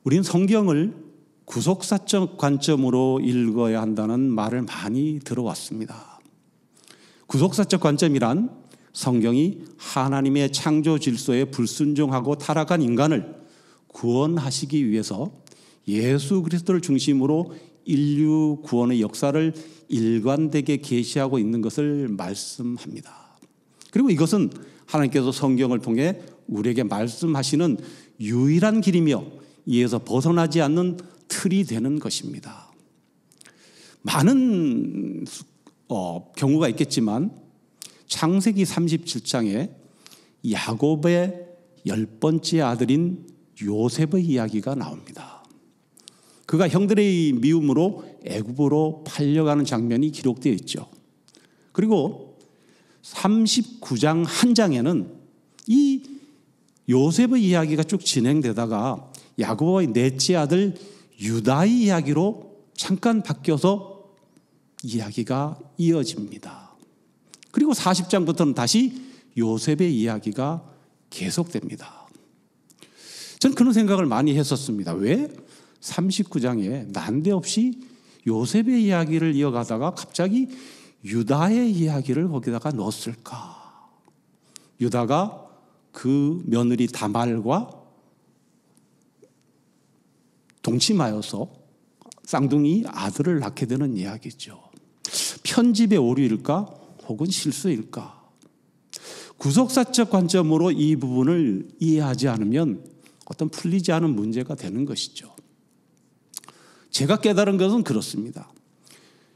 우리는 성경을 구속사적 관점으로 읽어야 한다는 말을 많이 들어왔습니다. 구속사적 관점이란 성경이 하나님의 창조 질서에 불순종하고 타락한 인간을 구원하시기 위해서 예수 그리스도를 중심으로 인류 구원의 역사를 일관되게 계시하고 있는 것을 말씀합니다. 그리고 이것은 하나님께서 성경을 통해 우리에게 말씀하시는 유일한 길이며 이에서 벗어나지 않는 틀이 되는 것입니다. 많은 경우가 있겠지만 창세기 37장에 야곱의 10번째 아들인 요셉의 이야기가 나옵니다. 그가 형들의 미움으로 애굽으로 팔려가는 장면이 기록되어 있죠. 그리고 39장 한 장에는 이 요셉의 이야기가 쭉 진행되다가 야곱의 넷째 아들 유다의 이야기로 잠깐 바뀌어서 이야기가 이어집니다. 그리고 40장부터는 다시 요셉의 이야기가 계속됩니다. 저는 그런 생각을 많이 했었습니다. 왜 39장에 난데없이 요셉의 이야기를 이어가다가 갑자기 유다의 이야기를 거기다가 넣었을까? 유다가 그 며느리 다말과 동침하여서 쌍둥이 아들을 낳게 되는 이야기죠. 편집의 오류일까? 혹은 실수일까? 구속사적 관점으로 이 부분을 이해하지 않으면 어떤 풀리지 않은 문제가 되는 것이죠. 제가 깨달은 것은 그렇습니다.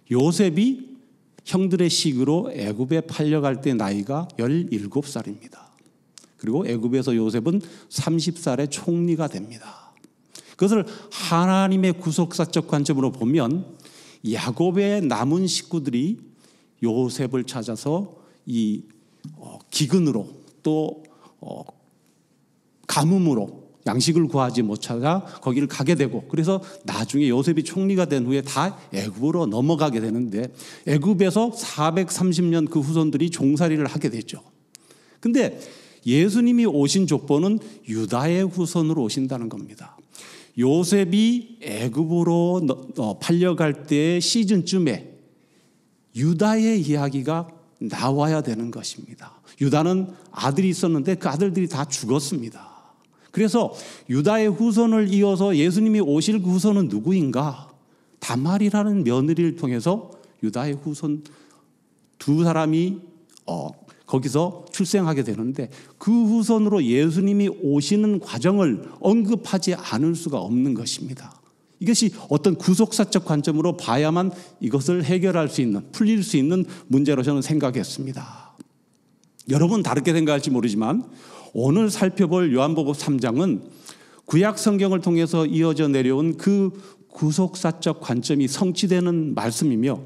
요셉이 형들의 식으로 애굽에 팔려갈 때 나이가 17살입니다. 그리고 애굽에서 요셉은 30살에 총리가 됩니다. 그것을 하나님의 구속사적 관점으로 보면 야곱의 남은 식구들이 요셉을 찾아서 이 기근으로 또 가뭄으로 양식을 구하지 못 찾아 거기를 가게 되고, 그래서 나중에 요셉이 총리가 된 후에 다 애굽으로 넘어가게 되는데 애굽에서 430년 그 후손들이 종살이를 하게 되죠. 근데 예수님이 오신 족보는 유다의 후손으로 오신다는 겁니다. 요셉이 애굽으로 팔려갈 때의 시즌쯤에 유다의 이야기가 나와야 되는 것입니다. 유다는 아들이 있었는데 그 아들들이 다 죽었습니다. 그래서 유다의 후손을 이어서 예수님이 오실 그 후손은 누구인가? 다말이라는 며느리를 통해서 유다의 후손 두 사람이 거기서 출생하게 되는데 그 후손으로 예수님이 오시는 과정을 언급하지 않을 수가 없는 것입니다. 이것이 어떤 구속사적 관점으로 봐야만 이것을 해결할 수 있는, 풀릴 수 있는 문제로 저는 생각했습니다. 여러분 다르게 생각할지 모르지만 오늘 살펴볼 요한복음 3장은 구약 성경을 통해서 이어져 내려온 그 구속사적 관점이 성취되는 말씀이며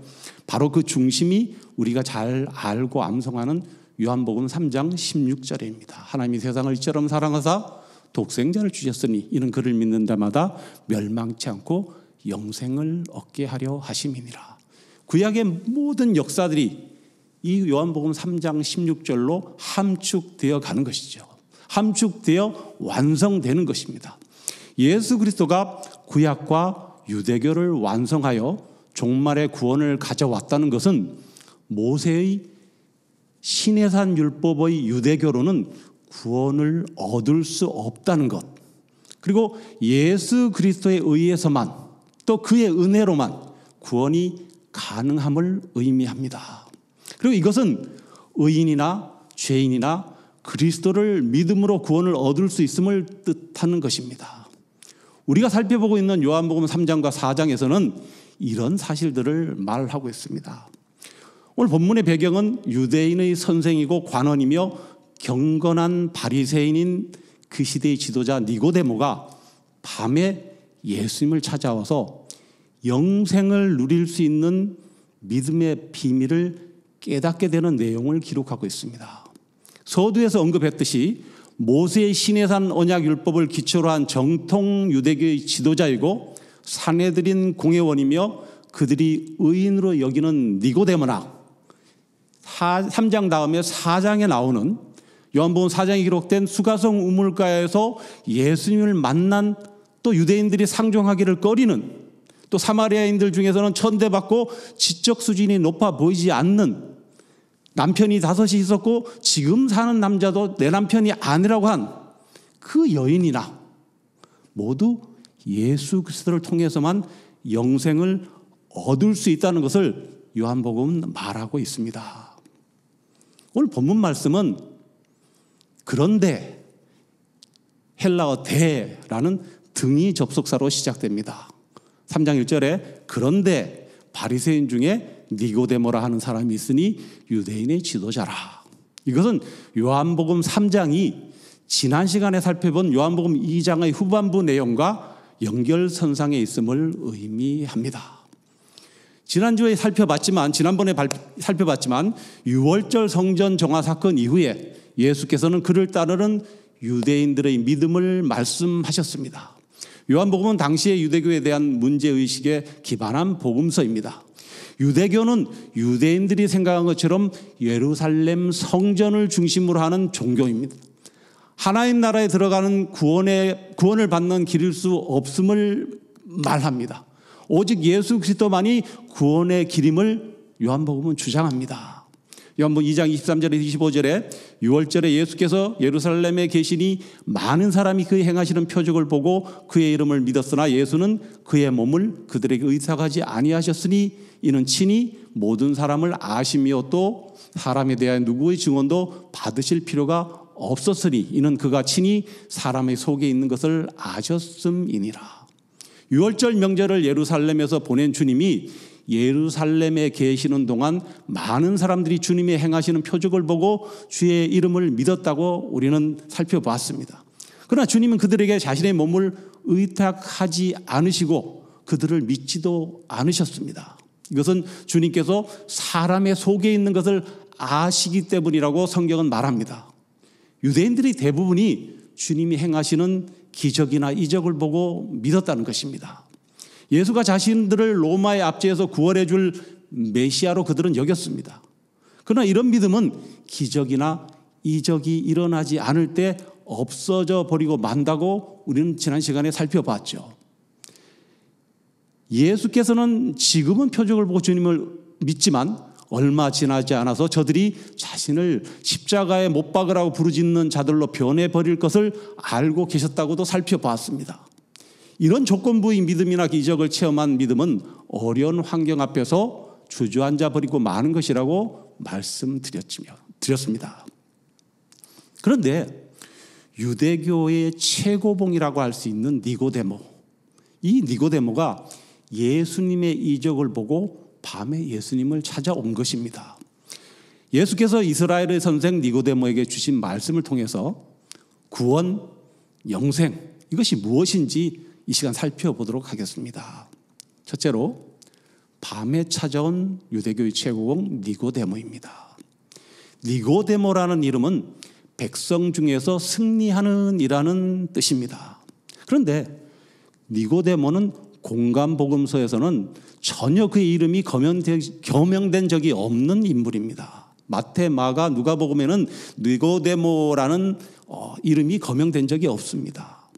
바로 그 중심이 우리가 잘 알고 암송하는 요한복음 3장 16절입니다. 하나님이 세상을 이처럼 사랑하사 독생자를 주셨으니 이는 그를 믿는 자마다 멸망치 않고 영생을 얻게 하려 하심이니라. 구약의 모든 역사들이 이 요한복음 3장 16절로 함축되어 가는 것이죠. 함축되어 완성되는 것입니다. 예수 그리스도가 구약과 유대교를 완성하여 종말의 구원을 가져왔다는 것은 모세의 시내산 율법의 유대교로는 구원을 얻을 수 없다는 것, 그리고 예수 그리스도에 의해서만 또 그의 은혜로만 구원이 가능함을 의미합니다. 그리고 이것은 의인이나 죄인이나 그리스도를 믿음으로 구원을 얻을 수 있음을 뜻하는 것입니다. 우리가 살펴보고 있는 요한복음 3장과 4장에서는 이런 사실들을 말하고 있습니다. 오늘 본문의 배경은 유대인의 선생이고 관원이며 경건한 바리새인인 그 시대의 지도자 니고데모가 밤에 예수님을 찾아와서 영생을 누릴 수 있는 믿음의 비밀을 깨닫게 되는 내용을 기록하고 있습니다. 서두에서 언급했듯이 모세의 시내산 언약율법을 기초로 한 정통 유대교의 지도자이고 산헤드린 공회원이며 그들이 의인으로 여기는 니고데모나 3장 다음에 4장에 나오는 요한복음 4장에 기록된 수가성 우물가에서 예수님을 만난 또 유대인들이 상종하기를 꺼리는, 또 사마리아인들 중에서는 천대받고 지적 수준이 높아 보이지 않는, 남편이 5이 있었고 지금 사는 남자도 내 남편이 아니라고 한 그 여인이나 모두 예수 그리스도를 통해서만 영생을 얻을 수 있다는 것을 요한복음은 말하고 있습니다. 오늘 본문 말씀은 그런데, 헬라어 대라는 등이 접속사로 시작됩니다. 3장 1절에 그런데 바리새인 중에 니고데모라 하는 사람이 있으니 유대인의 지도자라. 이것은 요한복음 3장이 지난 시간에 살펴본 요한복음 2장의 후반부 내용과 연결선상에 있음을 의미합니다. 지난번에 살펴봤지만 6월절 성전 정화 사건 이후에 예수께서는 그를 따르는 유대인들의 믿음을 말씀하셨습니다. 요한복음은 당시의 유대교에 대한 문제의식에 기반한 복음서입니다. 유대교는 유대인들이 생각한 것처럼 예루살렘 성전을 중심으로 하는 종교입니다. 하나님 나라에 들어가는 구원을 받는 길일 수 없음을 말합니다. 오직 예수 그리스도만이 구원의 길임을 요한복음은 주장합니다. 요한복음 2장 23절에 25절에 6월절에 예수께서 예루살렘에 계시니 많은 사람이 그의 행하시는 표적을 보고 그의 이름을 믿었으나 예수는 그의 몸을 그들에게 의탁하지 아니하셨으니 이는 친히 모든 사람을 아시며 또 사람에 대하여 누구의 증언도 받으실 필요가 없었으니 이는 그가 친히 사람의 속에 있는 것을 아셨음이니라. 6월절 명절을 예루살렘에서 보낸 주님이 예루살렘에 계시는 동안 많은 사람들이 주님이 행하시는 표적을 보고 주의 이름을 믿었다고 우리는 살펴봤습니다. 그러나 주님은 그들에게 자신의 몸을 의탁하지 않으시고 그들을 믿지도 않으셨습니다. 이것은 주님께서 사람의 속에 있는 것을 아시기 때문이라고 성경은 말합니다. 유대인들이 대부분이 주님이 행하시는 기적이나 이적을 보고 믿었다는 것입니다. 예수가 자신들을 로마의 압제에서 구원해 줄 메시아로 그들은 여겼습니다. 그러나 이런 믿음은 기적이나 이적이 일어나지 않을 때 없어져 버리고 만다고 우리는 지난 시간에 살펴봤죠. 예수께서는 지금은 표적을 보고 주님을 믿지만 얼마 지나지 않아서 저들이 자신을 십자가에 못 박으라고 부르짖는 자들로 변해버릴 것을 알고 계셨다고도 살펴봤습니다. 이런 조건부의 믿음이나 기적을 체험한 믿음은 어려운 환경 앞에서 주저앉아 버리고 마는 것이라고 말씀드렸습니다. 그런데 유대교의 최고봉이라고 할 수 있는 니고데모, 이 니고데모가 예수님의 이적을 보고 밤에 예수님을 찾아온 것입니다. 예수께서 이스라엘의 선생 니고데모에게 주신 말씀을 통해서 구원, 영생, 이것이 무엇인지 이 시간 살펴보도록 하겠습니다. 첫째로 밤에 찾아온 유대교의 최고봉 니고데모입니다. 니고데모라는 이름은 백성 중에서 승리하는 이라는 뜻입니다. 그런데 니고데모는 공간복음서에서는 전혀 그의 이름이 겸명된 적이 없는 인물입니다. 마태, 마가, 누가복음에는 니고데모라는 이름이 거명된 적이 없습니다.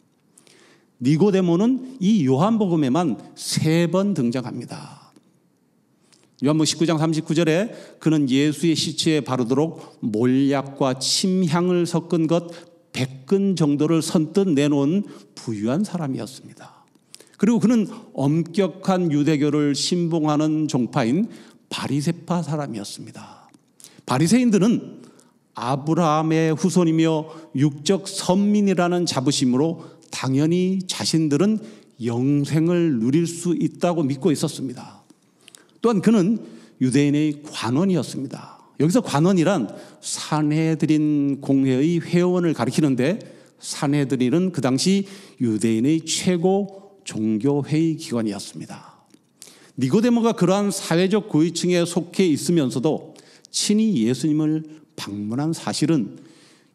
니고데모는 이 요한복음에만 3번 등장합니다. 요한복음 19장 39절에 그는 예수의 시체에 바르도록 몰약과 침향을 섞은 것 100근 정도를 선뜻 내놓은 부유한 사람이었습니다. 그리고 그는 엄격한 유대교를 신봉하는 종파인 바리새파 사람이었습니다. 바리새인들은 아브라함의 후손이며 육적 선민이라는 자부심으로 당연히 자신들은 영생을 누릴 수 있다고 믿고 있었습니다. 또한 그는 유대인의 관원이었습니다. 여기서 관원이란 산헤드린 공회의 회원을 가리키는데 산헤드린은 그 당시 유대인의 최고 종교회의 기관이었습니다. 니고데모가 그러한 사회적 고위층에 속해 있으면서도 친히 예수님을 방문한 사실은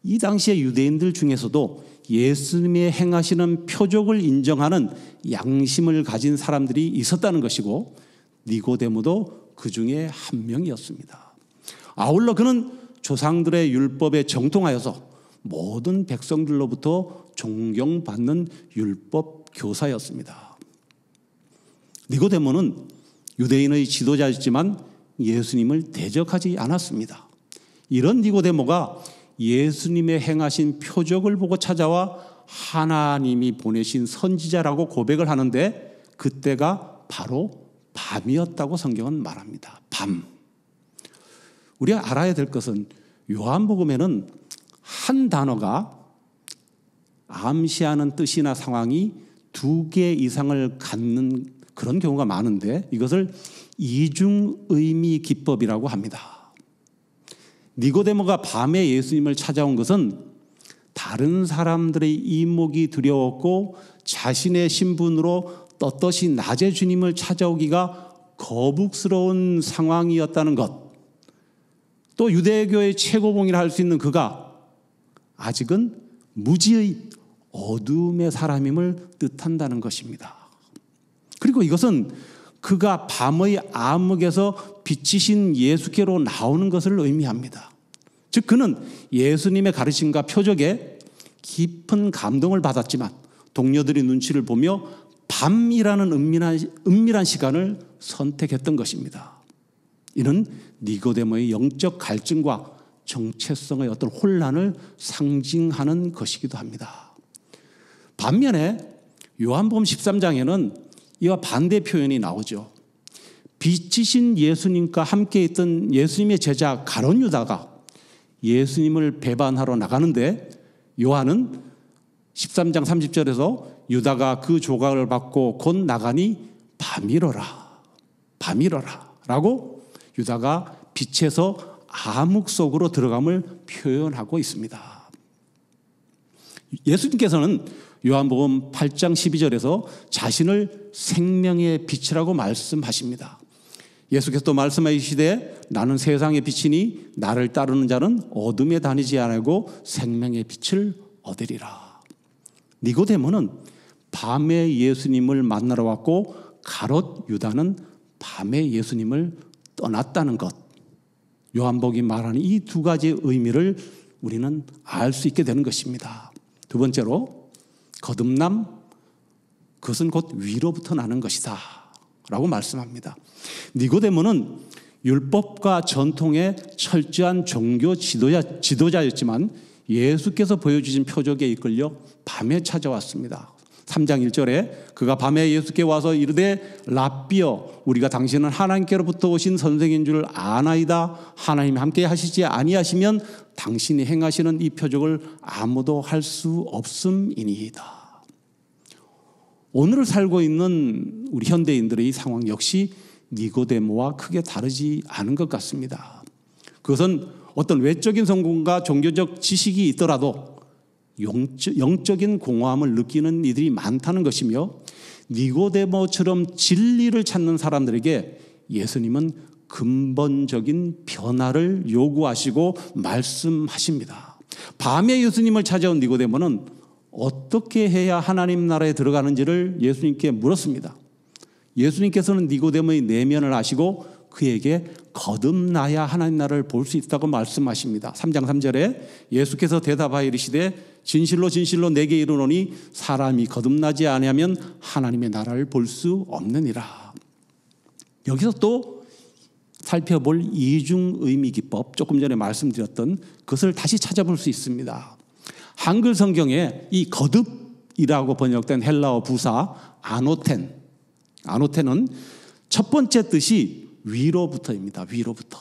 이 당시의 유대인들 중에서도 예수님의 행하시는 표적을 인정하는 양심을 가진 사람들이 있었다는 것이고 니고데모도 그 중에 한 명이었습니다. 아울러 그는 조상들의 율법에 정통하여서 모든 백성들로부터 존경받는 율법 교사였습니다. 니고데모는 유대인의 지도자였지만 예수님을 대적하지 않았습니다. 이런 니고데모가 예수님의 행하신 표적을 보고 찾아와 하나님이 보내신 선지자라고 고백을 하는데 그때가 바로 밤이었다고 성경은 말합니다. 밤. 우리가 알아야 될 것은 요한복음에는 한 단어가 암시하는 뜻이나 상황이 2개 이상을 갖는 그런 경우가 많은데 이것을 이중의미 기법이라고 합니다. 니고데모가 밤에 예수님을 찾아온 것은 다른 사람들의 이목이 두려웠고 자신의 신분으로 떳떳이 낮에 주님을 찾아오기가 거북스러운 상황이었다는 것, 또 유대교의 최고봉이라 할 수 있는 그가 아직은 무지의 어둠의 사람임을 뜻한다는 것입니다. 그리고 이것은 그가 밤의 암흑에서 빛이신 예수께로 나오는 것을 의미합니다. 즉 그는 예수님의 가르침과 표적에 깊은 감동을 받았지만 동료들의 눈치를 보며 밤이라는 은밀한 시간을 선택했던 것입니다. 이는 니고데모의 영적 갈증과 정체성의 어떤 혼란을 상징하는 것이기도 합니다. 반면에 요한복음 13장에는 이와 반대 표현이 나오죠. 빛이신 예수님과 함께 있던 예수님의 제자 가룟 유다가 예수님을 배반하러 나가는데 요한은 13장 30절에서 유다가 그 조각을 받고 곧 나가니 밤이러라 라고 유다가 빛에서 암흑 속으로 들어감을 표현하고 있습니다. 예수님께서는 요한복음 8장 12절에서 자신을 생명의 빛이라고 말씀하십니다. 예수께서 또 말씀하시되 나는 세상의 빛이니 나를 따르는 자는 어둠에 다니지 아니하고 생명의 빛을 얻으리라. 니고데모는 밤에 예수님을 만나러 왔고 가롯 유다는 밤에 예수님을 떠났다는 것. 요한복음이 말하는 이 2가지의 의미를 우리는 알 수 있게 되는 것입니다. 두 번째로 거듭남, 그것은 곧 위로부터 나는 것이다 라고 말씀합니다. 니고데모는 율법과 전통의 철저한 종교 지도자였지만 예수께서 보여주신 표적에 이끌려 밤에 찾아왔습니다. 3장 1절에 그가 밤에 예수께 와서 이르되 랍비여 우리가 당신은 하나님께로부터 오신 선생인 줄 아나이다. 하나님이 함께 하시지 아니하시면 당신이 행하시는 이 표적을 아무도 할 수 없음이니이다. 오늘 살고 있는 우리 현대인들의 이 상황 역시 니고데모와 크게 다르지 않은 것 같습니다. 그것은 어떤 외적인 성공과 종교적 지식이 있더라도 영적인 공허함을 느끼는 이들이 많다는 것이며 니고데모처럼 진리를 찾는 사람들에게 예수님은 근본적인 변화를 요구하시고 말씀하십니다. 밤에 예수님을 찾아온 니고데모는 어떻게 해야 하나님 나라에 들어가는지를 예수님께 물었습니다. 예수님께서는 니고데모의 내면을 아시고 그에게 거듭나야 하나님 나라를 볼 수 있다고 말씀하십니다. 3장 3절에 예수께서 대답하여 이르시되 진실로 진실로 내게 이르노니 사람이 거듭나지 아니하면 하나님의 나라를 볼 수 없느니라. 여기서 또 살펴볼 이중의미 기법, 조금 전에 말씀드렸던 그것을 다시 찾아볼 수 있습니다. 한글 성경에 이 거듭이라고 번역된 헬라어 부사 아노텐은 첫 번째 뜻이 위로부터입니다. 위로부터.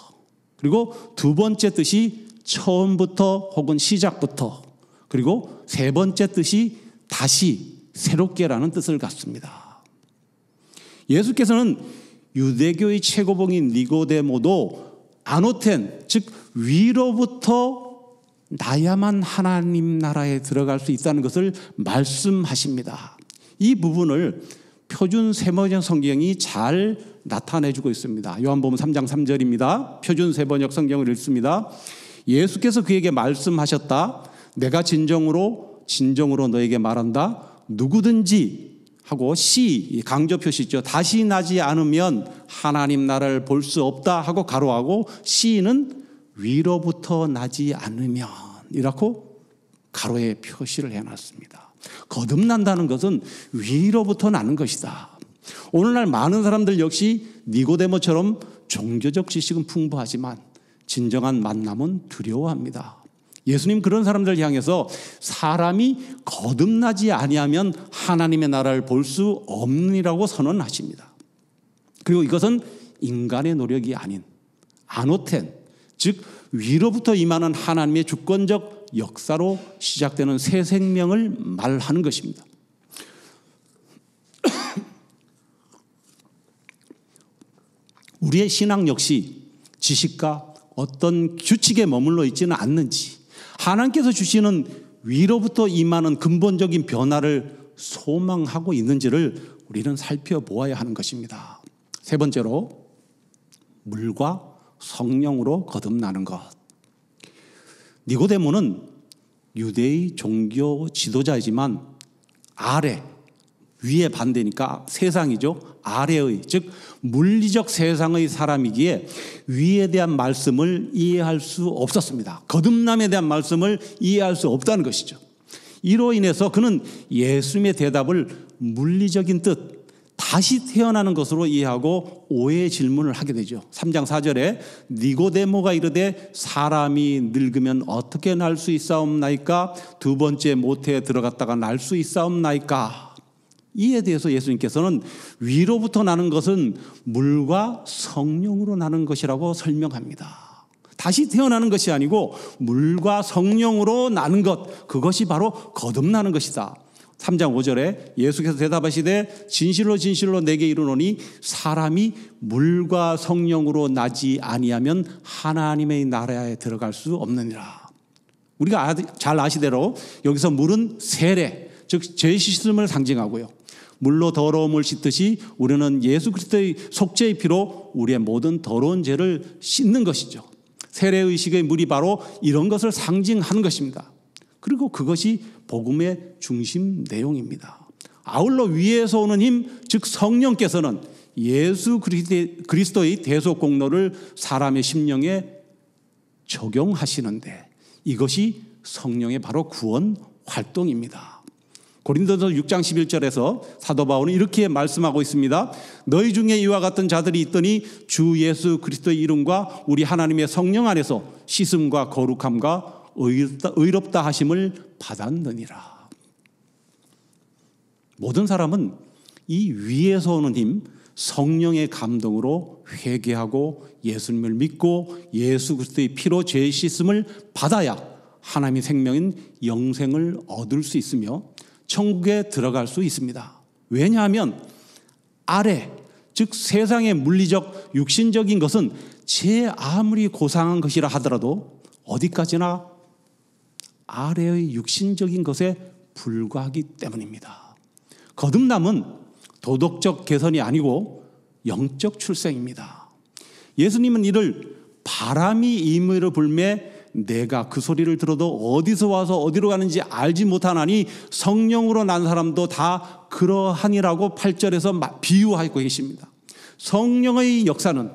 그리고 두 번째 뜻이 처음부터 혹은 시작부터. 그리고 세 번째 뜻이 다시 새롭게라는 뜻을 갖습니다. 예수께서는 유대교의 최고봉인 니고데모도 아노텐, 즉 위로부터 나야만 하나님 나라에 들어갈 수 있다는 것을 말씀하십니다. 이 부분을 표준 세번역 성경이 잘 나타내주고 있습니다. 요한복음 3장 3절입니다. 표준 세번역 성경을 읽습니다. 예수께서 그에게 말씀하셨다. 내가 진정으로 너에게 말한다. 누구든지 하고 강조 표시죠. 다시 나지 않으면 하나님 나라를 볼 수 없다 하고 가로하고 C는 위로부터 나지 않으면 이라고 가로에 표시를 해놨습니다. 거듭난다는 것은 위로부터 나는 것이다. 오늘날 많은 사람들 역시 니고데모처럼 종교적 지식은 풍부하지만 진정한 만남은 두려워합니다. 예수님 그런 사람들 향해서 사람이 거듭나지 아니하면 하나님의 나라를 볼 수 없느니라고 선언하십니다. 그리고 이것은 인간의 노력이 아닌 아노텐, 즉 위로부터 임하는 하나님의 주권적 역사로 시작되는 새 생명을 말하는 것입니다. 우리의 신앙 역시 지식과 어떤 규칙에 머물러 있지는 않는지, 하나님께서 주시는 위로부터 임하는 근본적인 변화를 소망하고 있는지를 우리는 살펴보아야 하는 것입니다. 세 번째로, 물과 성령으로 거듭나는 것. 니고데모는 유대의 종교 지도자이지만 위에 반대니까 세상이죠. 아래의, 즉 물리적 세상의 사람이기에 위에 대한 말씀을 이해할 수 없었습니다. 거듭남에 대한 말씀을 이해할 수 없다는 것이죠. 이로 인해서 그는 예수님의 대답을 물리적인 뜻, 다시 태어나는 것으로 이해하고 오해의 질문을 하게 되죠. 3장 4절에 니고데모가 이르되 사람이 늙으면 어떻게 날 수 있사옵나이까? 두 번째 모태에 들어갔다가 날 수 있사옵나이까? 이에 대해서 예수님께서는 위로부터 나는 것은 물과 성령으로 나는 것이라고 설명합니다. 다시 태어나는 것이 아니고 물과 성령으로 나는 것, 그것이 바로 거듭나는 것이다. 3장 5절에 예수께서 대답하시되 진실로 진실로 내게 이르노니 사람이 물과 성령으로 나지 아니하면 하나님의 나라에 들어갈 수 없느니라. 우리가 잘 아시대로 여기서 물은 세례, 즉 죄 씻음을 상징하고요. 물로 더러움을 씻듯이 우리는 예수 그리스도의 속죄의 피로 우리의 모든 더러운 죄를 씻는 것이죠. 세례의식의 물이 바로 이런 것을 상징하는 것입니다. 그리고 그것이 복음의 중심 내용입니다. 아울러 위에서 오는 힘, 즉 성령께서는 예수 그리스도의 대속 공로를 사람의 심령에 적용하시는데 이것이 성령의 바로 구원 활동입니다. 고린도서 6장 11절에서 사도 바울은 이렇게 말씀하고 있습니다. 너희 중에 이와 같은 자들이 있더니 주 예수 그리스도의 이름과 우리 하나님의 성령 안에서 씻음과 거룩함과 의롭다 하심을 받았느니라. 모든 사람은 이 위에서 오는 힘, 성령의 감동으로 회개하고 예수님을 믿고 예수 그리스도의 피로 죄 씻음을 받아야 하나님의 생명인 영생을 얻을 수 있으며 천국에 들어갈 수 있습니다. 왜냐하면 즉 세상의 물리적 육신적인 것은 제 아무리 고상한 것이라 하더라도 어디까지나 아래의 육신적인 것에 불과하기 때문입니다. 거듭남은 도덕적 개선이 아니고 영적 출생입니다. 예수님은 이를 바람이 임의로 불매 내가 그 소리를 들어도 어디서 와서 어디로 가는지 알지 못하나니 성령으로 난 사람도 다 그러하니라고 8절에서 비유하고 계십니다. 성령의 역사는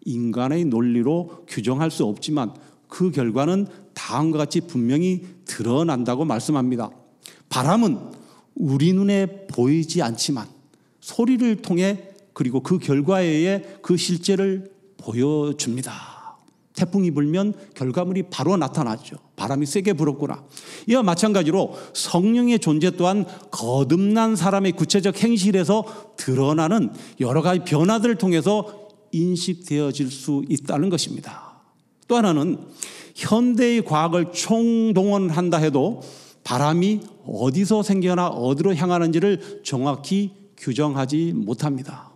인간의 논리로 규정할 수 없지만 그 결과는 다음과 같이 분명히 드러난다고 말씀합니다. 바람은 우리 눈에 보이지 않지만 소리를 통해 그리고 그 결과에 의해 그 실제를 보여줍니다. 태풍이 불면 결과물이 바로 나타나죠. 바람이 세게 불었구나. 이와 마찬가지로 성령의 존재 또한 거듭난 사람의 구체적 행실에서 드러나는 여러 가지 변화들을 통해서 인식되어질 수 있다는 것입니다. 또 하나는 현대의 과학을 총동원한다 해도 바람이 어디서 생겨나 어디로 향하는지를 정확히 규정하지 못합니다.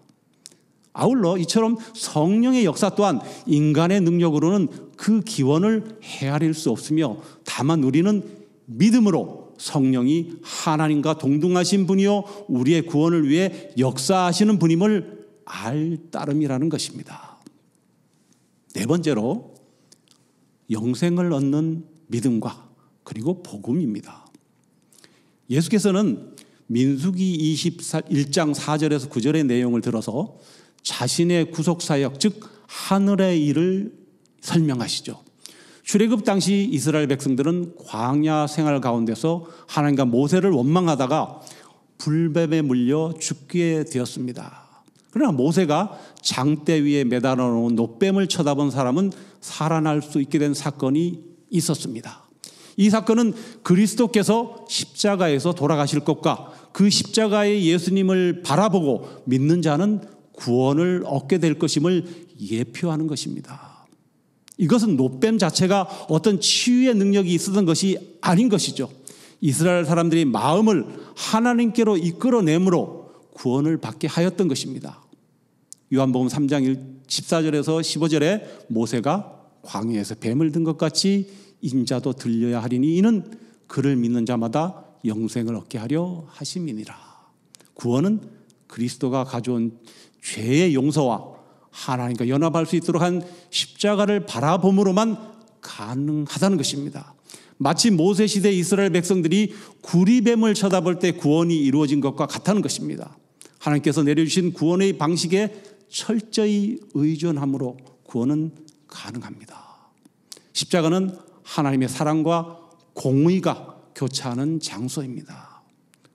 아울러 이처럼 성령의 역사 또한 인간의 능력으로는 그 기원을 헤아릴 수 없으며 다만 우리는 믿음으로 성령이 하나님과 동등하신 분이요 우리의 구원을 위해 역사하시는 분임을 알 따름이라는 것입니다. 네 번째로 영생을 얻는 믿음과 그리고 복음입니다. 예수께서는 민수기 21장 4절에서 9절의 내용을 들어서 자신의 구속사역 즉 하늘의 일을 설명하시죠. 출애굽 당시 이스라엘 백성들은 광야 생활 가운데서 하나님과 모세를 원망하다가 불뱀에 물려 죽게 되었습니다. 그러나 모세가 장대 위에 매달아 놓은 놋뱀을 쳐다본 사람은 살아날 수 있게 된 사건이 있었습니다. 이 사건은 그리스도께서 십자가에서 돌아가실 것과 그 십자가의 예수님을 바라보고 믿는 자는 구원을 얻게 될 것임을 예표하는 것입니다. 이것은 놋뱀 자체가 어떤 치유의 능력이 있었던 것이 아닌 것이죠. 이스라엘 사람들이 마음을 하나님께로 이끌어내므로 구원을 받게 하였던 것입니다. 요한복음 3장 14절에서 15절에 모세가 광야에서 뱀을 든 것 같이 인자도 들려야 하리니 이는 그를 믿는 자마다 영생을 얻게 하려 하심이니라. 구원은 그리스도가 가져온 죄의 용서와 하나님과 연합할 수 있도록 한 십자가를 바라봄으로만 가능하다는 것입니다. 마치 모세 시대 이스라엘 백성들이 구리뱀을 쳐다볼 때 구원이 이루어진 것과 같다는 것입니다. 하나님께서 내려주신 구원의 방식에 철저히 의존함으로 구원은 가능합니다. 십자가는 하나님의 사랑과 공의가 교차하는 장소입니다.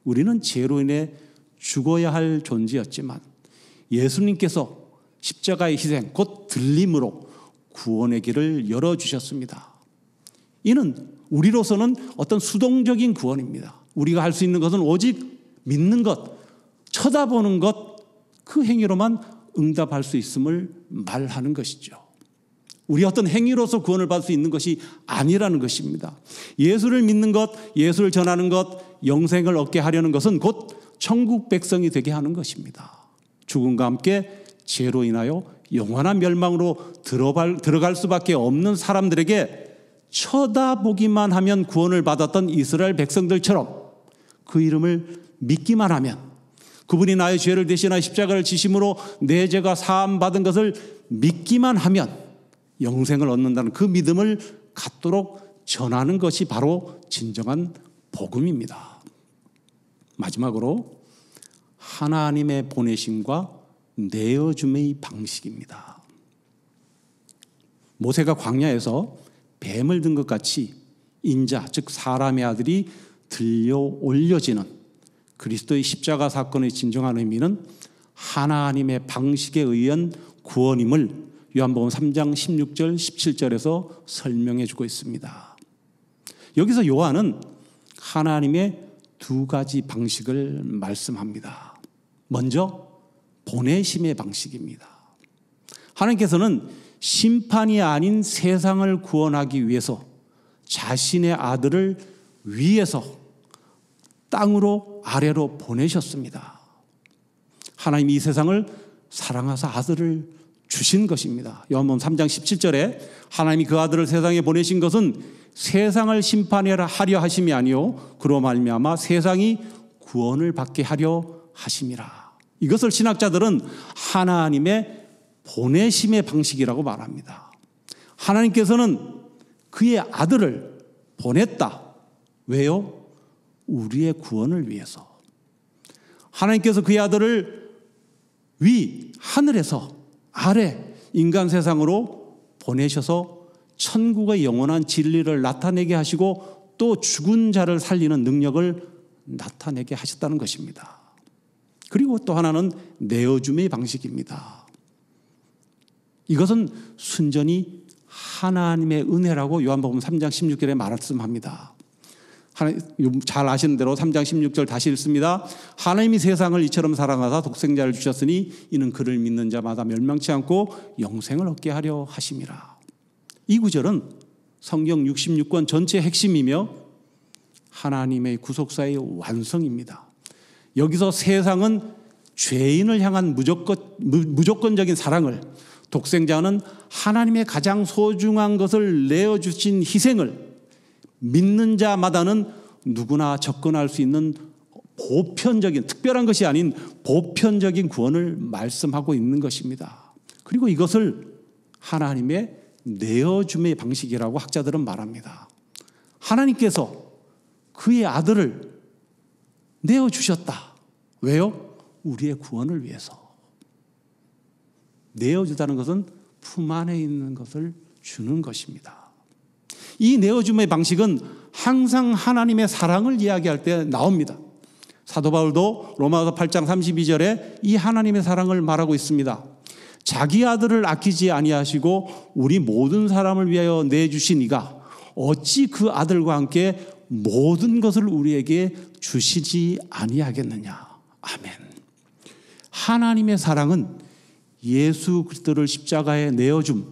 우리는 죄로 인해 죽어야 할 존재였지만 예수님께서 십자가의 희생, 곧 들림으로 구원의 길을 열어주셨습니다. 이는 우리로서는 어떤 수동적인 구원입니다. 우리가 할 수 있는 것은 오직 믿는 것, 쳐다보는 것, 그 행위로만 응답할 수 있음을 말하는 것이죠. 우리 어떤 행위로서 구원을 받을 수 있는 것이 아니라는 것입니다. 예수를 믿는 것, 예수를 전하는 것, 영생을 얻게 하려는 것은 곧 천국 백성이 되게 하는 것입니다. 죽음과 함께 죄로 인하여 영원한 멸망으로 들어갈 수밖에 없는 사람들에게 쳐다보기만 하면 구원을 받았던 이스라엘 백성들처럼 그 이름을 믿기만 하면, 그분이 나의 죄를 대신하여 십자가를 지심으로 내 죄가 사함받은 것을 믿기만 하면 영생을 얻는다는 그 믿음을 갖도록 전하는 것이 바로 진정한 복음입니다. 마지막으로 하나님의 보내심과 내어줌의 방식입니다. 모세가 광야에서 뱀을 든 것 같이 인자, 즉 사람의 아들이 들려 올려지는 그리스도의 십자가 사건의 진정한 의미는 하나님의 방식에 의한 구원임을 요한복음 3장 16절 17절에서 설명해 주고 있습니다. 여기서 요한은 하나님의 두 가지 방식을 말씀합니다. 먼저 보내심의 방식입니다. 하나님께서는 심판이 아닌 세상을 구원하기 위해서 자신의 아들을 위에서 땅으로 아래로 보내셨습니다. 하나님이 이 세상을 사랑하사 아들을 주신 것입니다. 요한복음 3장 17절에 하나님이 그 아들을 세상에 보내신 것은 세상을 심판하려 하심이 아니요 그로 말미암아 세상이 구원을 받게 하려 하심이라. 이것을 신학자들은 하나님의 보내심의 방식이라고 말합니다. 하나님께서는 그의 아들을 보냈다. 왜요? 우리의 구원을 위해서. 하나님께서 그의 아들을 위, 하늘에서 아래 인간 세상으로 보내셔서 천국의 영원한 진리를 나타내게 하시고 또 죽은 자를 살리는 능력을 나타내게 하셨다는 것입니다. 그리고 또 하나는 내어줌의 방식입니다. 이것은 순전히 하나님의 은혜라고 요한복음 3장 16절에 말씀합니다. 잘 아시는 대로 3장 16절 다시 읽습니다. 하나님이 세상을 이처럼 사랑하사 독생자를 주셨으니 이는 그를 믿는 자마다 멸망치 않고 영생을 얻게 하려 하심이라. 이 구절은 성경 66권 전체의 핵심이며 하나님의 구속사의 완성입니다. 여기서 세상은 죄인을 향한 무조건적인 사랑을, 독생자는 하나님의 가장 소중한 것을 내어주신 희생을 믿는 자마다는 누구나 접근할 수 있는 보편적인, 특별한 것이 아닌 보편적인 구원을 말씀하고 있는 것입니다. 그리고 이것을 하나님의 내어줌의 방식이라고 학자들은 말합니다. 하나님께서 그의 아들을 내어주셨다. 왜요? 우리의 구원을 위해서. 내어주다는 것은 품 안에 있는 것을 주는 것입니다. 이 내어줌의 방식은 항상 하나님의 사랑을 이야기할 때 나옵니다. 사도 바울도 로마서 8장 32절에 이 하나님의 사랑을 말하고 있습니다. 자기 아들을 아끼지 아니하시고 우리 모든 사람을 위하여 내주신 이가 어찌 그 아들과 함께 모든 것을 우리에게 주시지 아니하겠느냐. 아멘. 하나님의 사랑은 예수 그리스도를 십자가에 내어줌,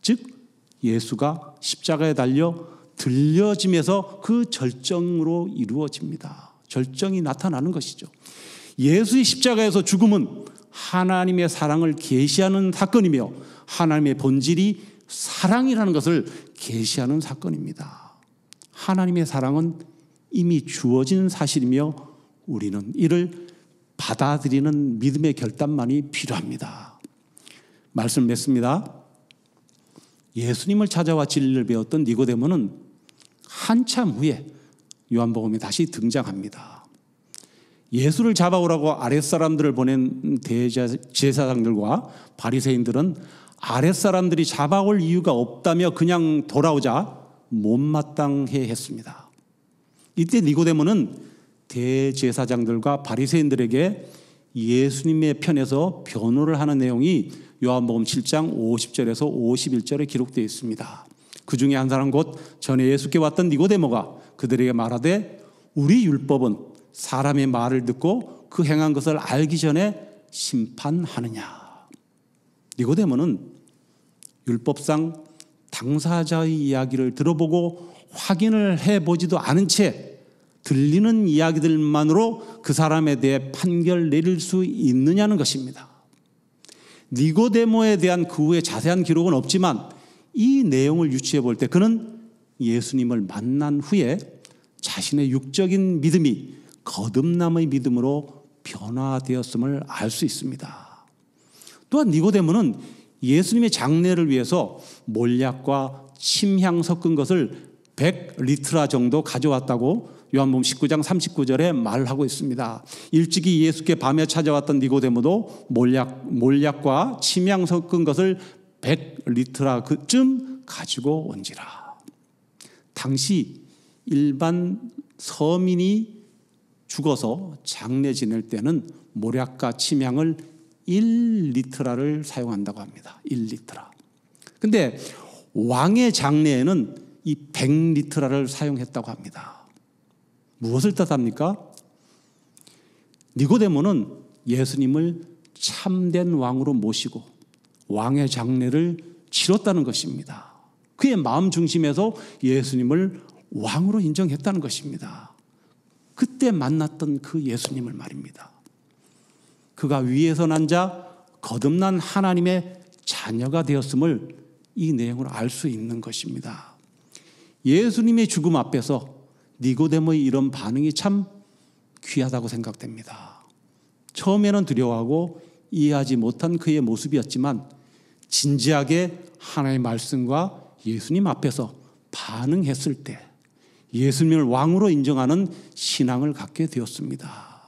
즉 예수가 십자가에 달려 들려짐에서 그 절정으로 이루어집니다. 절정이 나타나는 것이죠. 예수의 십자가에서 죽음은 하나님의 사랑을 계시하는 사건이며 하나님의 본질이 사랑이라는 것을 계시하는 사건입니다. 하나님의 사랑은 이미 주어진 사실이며 우리는 이를 받아들이는 믿음의 결단만이 필요합니다. 말씀 맺습니다. 예수님을 찾아와 진리를 배웠던 니고데모는 한참 후에 요한복음에 다시 등장합니다. 예수를 잡아오라고 아랫사람들을 보낸 제사장들과 바리새인들은 아랫사람들이 잡아올 이유가 없다며 그냥 돌아오자 못마땅해 했습니다. 이때 니고데모는 대제사장들과 바리새인들에게 예수님의 편에서 변호를 하는 내용이 요한복음 7장 50절에서 51절에 기록되어 있습니다. 그 중에 한 사람 곧 전에 예수께 왔던 니고데모가 그들에게 말하되 우리 율법은 사람의 말을 듣고 그 행한 것을 알기 전에 심판하느냐. 니고데모는 율법상 당사자의 이야기를 들어보고 확인을 해보지도 않은 채 들리는 이야기들만으로 그 사람에 대해 판결 내릴 수 있느냐는 것입니다. 니고데모에 대한 그 후에 자세한 기록은 없지만 이 내용을 유추해 볼 때 그는 예수님을 만난 후에 자신의 육적인 믿음이 거듭남의 믿음으로 변화되었음을 알 수 있습니다. 또한 니고데모는 예수님의 장례를 위해서 몰약과 침향 섞은 것을 100리트라 정도 가져왔다고 요한복음 19장 39절에 말하고 있습니다. 일찍이 예수께 밤에 찾아왔던 니고데모도 몰약과 침향 섞은 것을 100리트라 그쯤 가지고 온지라. 당시 일반 서민이 죽어서 장례 지낼 때는 몰약과 침향을 1리트라를 사용한다고 합니다. 1리트라. 근데 왕의 장례에는 이 100리트라를 사용했다고 합니다. 무엇을 뜻합니까? 니고데모는 예수님을 참된 왕으로 모시고 왕의 장례를 치렀다는 것입니다. 그의 마음 중심에서 예수님을 왕으로 인정했다는 것입니다. 그때 만났던 그 예수님을 말입니다. 그가 위에서 난 자 거듭난 하나님의 자녀가 되었음을 이 내용으로 알 수 있는 것입니다. 예수님의 죽음 앞에서 니고데모의 이런 반응이 참 귀하다고 생각됩니다. 처음에는 두려워하고 이해하지 못한 그의 모습이었지만 진지하게 하나님의 말씀과 예수님 앞에서 반응했을 때 예수님을 왕으로 인정하는 신앙을 갖게 되었습니다.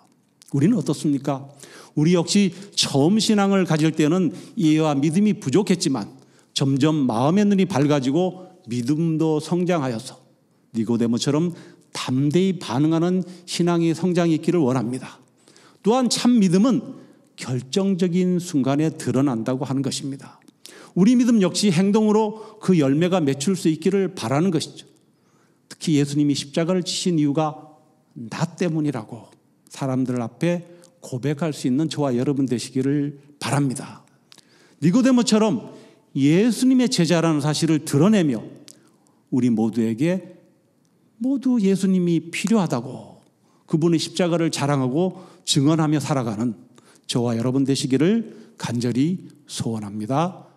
우리는 어떻습니까? 우리 역시 처음 신앙을 가질 때는 이해와 믿음이 부족했지만 점점 마음의 눈이 밝아지고 믿음도 성장하여서 니고데모처럼 담대히 반응하는 신앙의 성장이 있기를 원합니다. 또한 참 믿음은 결정적인 순간에 드러난다고 하는 것입니다. 우리 믿음 역시 행동으로 그 열매가 맺힐 수 있기를 바라는 것이죠. 특히 예수님이 십자가를 지신 이유가 나 때문이라고 사람들 앞에 고백할 수 있는 저와 여러분 되시기를 바랍니다. 니고데모처럼 예수님의 제자라는 사실을 드러내며 우리 모두에게 모두 예수님이 필요하다고 그분의 십자가를 자랑하고 증언하며 살아가는 저와 여러분 되시기를 간절히 소원합니다.